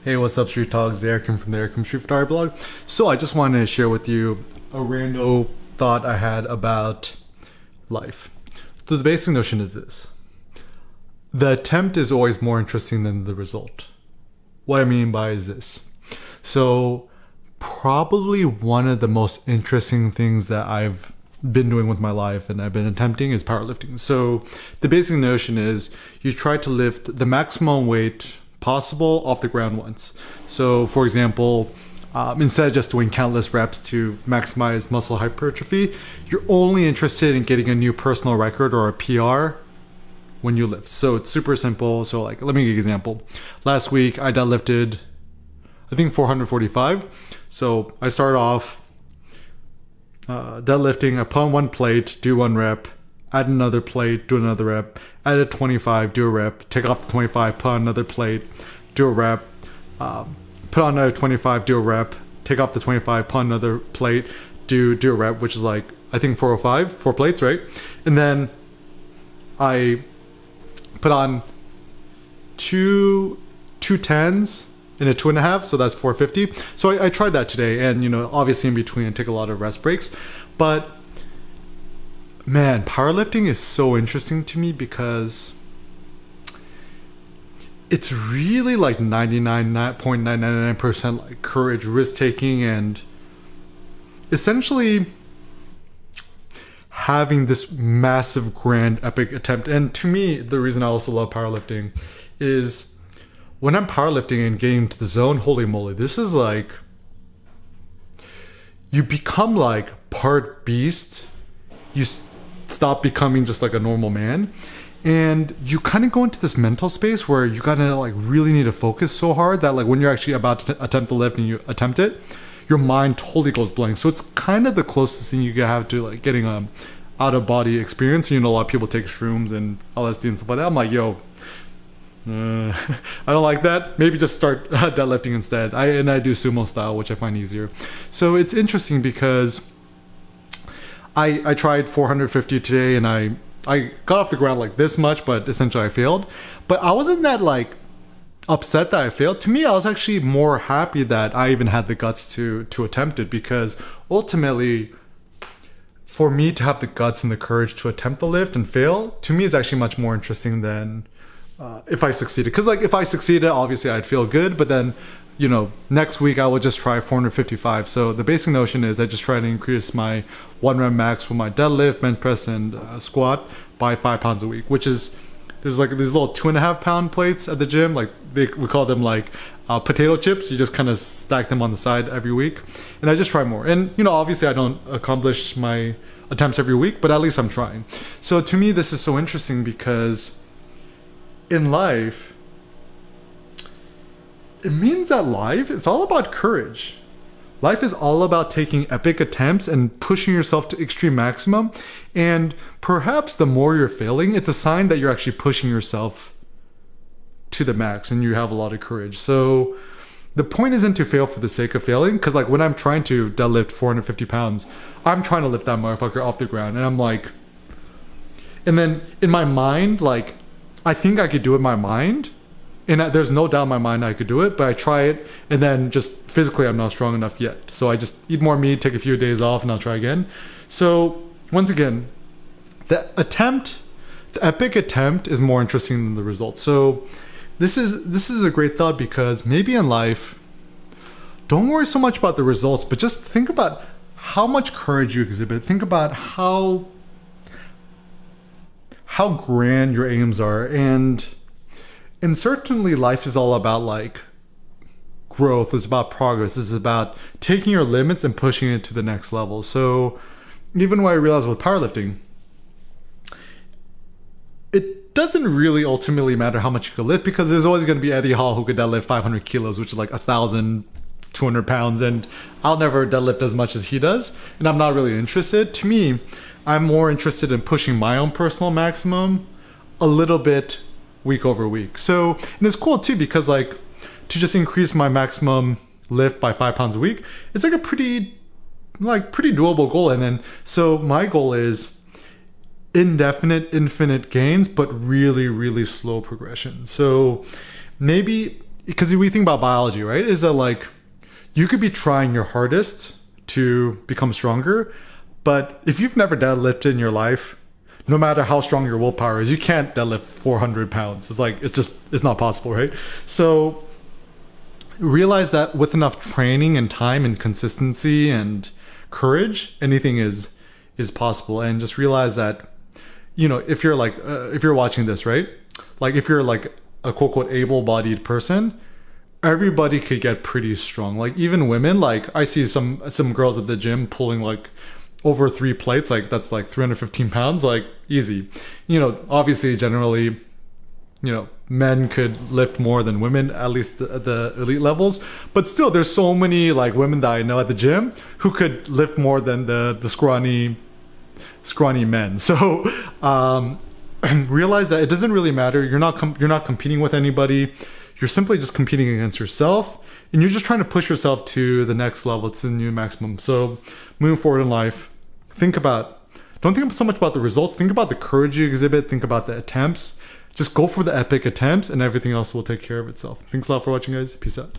Hey, what's up, Street Talks? The Eric from the Eric Street Photography blog. So I just wanted to share with you a random thought I had about life. So the basic notion is this: the attempt is always more interesting than the result. What I mean by is this. So probably one of the most interesting things that I've been doing with my life and I've been attempting is powerlifting. So the basic notion is you try to lift the maximum weight possible off the ground once. So for example, instead of just doing countless reps to maximize muscle hypertrophy, you're only interested in getting a new personal record or a PR when you lift. So it's super simple. So like, let me give you an example. Last week I deadlifted, I think 445. So I started off deadlifting, I put on one plate, do one rep, add another plate, do another rep, add a 25, do a rep, take off the 25, put on another plate, do a rep, put on another 25, do a rep, take off the 25, put on another plate, do a rep, which is like, I think 405, 4 plates, right? And then I put on two 10s and a 2.5, so that's 450. So I tried that today, and obviously in between I take a lot of rest breaks, but man, powerlifting is so interesting to me because it's really like 99.999% like courage, risk taking, and essentially having this massive, grand, epic attempt. And to me, the reason I also love powerlifting is when I'm powerlifting and getting into the zone, holy moly, this is like, you become like part beast. You stop becoming just like a normal man, and you kind of go into this mental space where you gotta like really need to focus so hard that like when you're actually about to attempt the lift and you attempt it, your mind totally goes blank. So it's kind of the closest thing you can have to like getting a out of body experience. A lot of people take shrooms and LSD and stuff like that. I'm like, yo, I don't like that. Maybe just start deadlifting instead. I do sumo style, which I find easier. So it's interesting because I tried 450 today, and I got off the ground like this much, but essentially I failed. But I wasn't that like upset that I failed. To me, I was actually more happy that I even had the guts to attempt it, because ultimately, for me to have the guts and the courage to attempt the lift and fail, to me is actually much more interesting than if I succeeded. Because like if I succeeded, obviously I'd feel good, but then next week I will just try 455. So the basic notion is I just try to increase my 1 rep max for my deadlift, bench press, and squat by 5 pounds a week, which is, there's like these little 2.5 pound plates at the gym. Like we call them like potato chips. You just kind of stack them on the side every week. And I just try more. And obviously I don't accomplish my attempts every week, but at least I'm trying. So to me, this is so interesting because in life, it means that life, it's all about courage. Life is all about taking epic attempts and pushing yourself to extreme maximum. And perhaps the more you're failing, it's a sign that you're actually pushing yourself to the max and you have a lot of courage. So the point isn't to fail for the sake of failing, because like when I'm trying to deadlift 450 pounds, I'm trying to lift that motherfucker off the ground, and I'm like, and then in my mind, like I think I could do it in my mind, and there's no doubt in my mind I could do it, but I try it, and then just physically I'm not strong enough yet. So I just eat more meat, take a few days off, and I'll try again. So once again, the epic attempt is more interesting than the result. So this is a great thought, because maybe in life, don't worry so much about the results, but just think about how much courage you exhibit. Think about how grand your aims are. And certainly life is all about like growth. It's about progress. It's about taking your limits and pushing it to the next level. So even what I realized with powerlifting, it doesn't really ultimately matter how much you can lift, because there's always going to be Eddie Hall who could deadlift 500 kilos, which is like 1,200 pounds. And I'll never deadlift as much as he does. And I'm not really interested. To me, I'm more interested in pushing my own personal maximum a little bit week over week. So, and it's cool too, because like to just increase my maximum lift by 5 pounds a week, it's like a pretty doable goal. And then, so my goal is infinite gains, but really, really slow progression. So maybe because we think about biology, right? Is that like you could be trying your hardest to become stronger, but if you've never deadlifted in your life, no matter how strong your willpower is, you can't deadlift 400 pounds. It's like, it's not possible, right? So realize that with enough training and time and consistency and courage, anything is possible. And just realize that, you know, if you're like, if you're watching this, right? Like if you're like a quote unquote able-bodied person, everybody could get pretty strong. Like even women, like I see some girls at the gym pulling like over 3 plates, like that's like 315 pounds, like easy. You know, obviously generally, you know, men could lift more than women, at least the elite levels, but still there's so many like women that I know at the gym who could lift more than the scrawny men. So realize that it doesn't really matter. You're not competing with anybody. You're simply just competing against yourself, and you're just trying to push yourself to the next level, to the new maximum. So moving forward in life, don't think so much about the results. Think about the courage you exhibit. Think about the attempts. Just go for the epic attempts, and everything else will take care of itself. Thanks a lot for watching, guys. Peace out.